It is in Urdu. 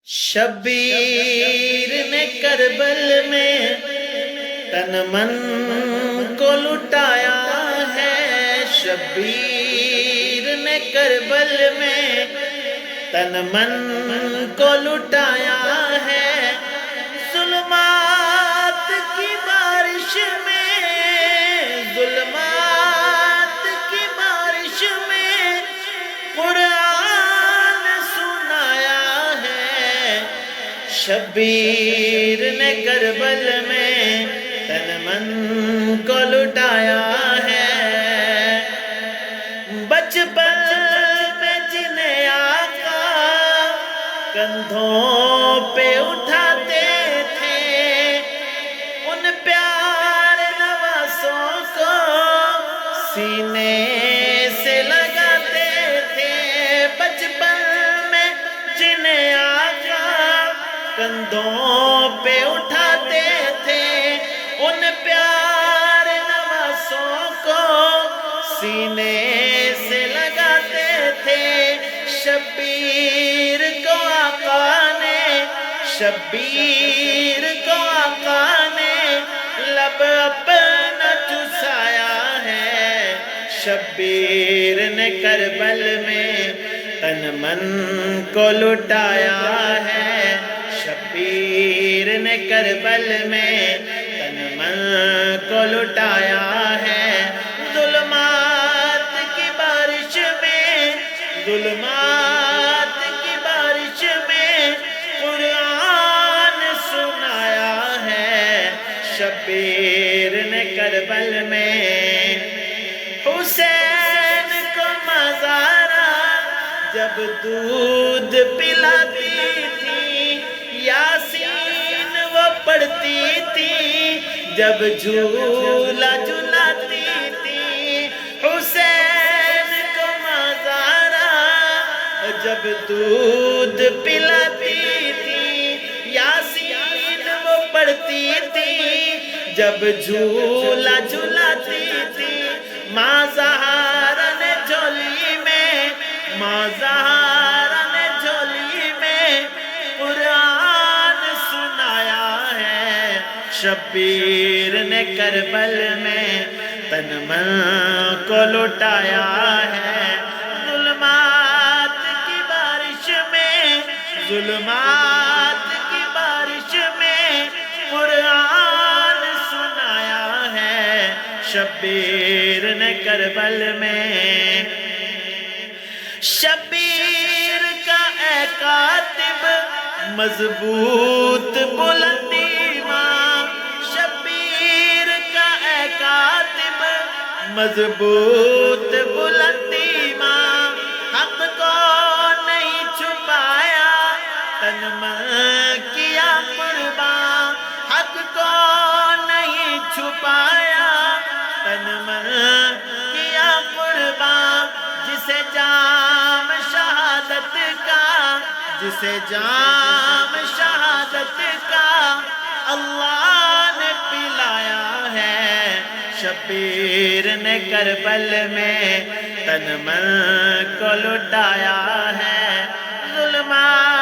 شبیر نے کربل میں تن من کو لٹایا ہے۔ شبیر نے کربل میں تن من کو لٹایا ہے۔ ظلمات کی بارش میں، ظلمات کی بارش میں قرآن سنایا ہے۔ شبیر نے کربل میں تن من کو لٹایا ہے۔ بچپن میں جنہیں آقا کندھوں پہ اٹھاتے تھے، ان پیار نوازوں کو سینے سے لگاتے تھے۔ بچپن میں جنہیں آقا کندھوں پہ اٹھاتے تھے، ان پیار نوازوں کو سینے سے لگاتے تھے۔ شبیر کو آقا نے، شبیر کو آقا نے لب اپنا چسایا ہے۔ شبیر نے کربل میں تن من کو لٹایا ہے۔ شبیر نے کربل میں تن من کو لٹایا ہے۔ ظلمات کی بارش میں، ظلمات کی بارش میں قرآن سنایا ہے۔ شبیر نے کربل میں حسین کو مزارا جب دودھ پلاتی تھی، یاسین وہ پڑھتی تھی جب جھولا جھلاتی تھی۔ حسین کو مزارا جب دودھ پلاتی تھی، یاسین وہ پڑھتی تھی جب جھولا جھلاتی تھی۔ ماں زہرا نے جھولی میں، ماں زہرا نے جھولی میں قرآن سنایا ہے۔ شبیر نے کربل میں تن من کو لٹایا ہے۔ ظلمات کی بارش میں، ظلمات کی بارش میں قرآن سنایا ہے۔ شبیر نے کربل میں، شبیر کا اے کاتب مضبوط بلندی ماں، شبیر کا اے کاتب مضبوط بلندی ماں، حق کو نہیں چھپایا تن من کیا قربان، حق کو نہیں چھپایا تن من کیا قربان۔ جسے جام شہادت کا، جسے جام شہادت کا اللہ نے پلایا ہے۔ شبیر نے کربل میں تن من کو لٹایا ہے۔ ظلمات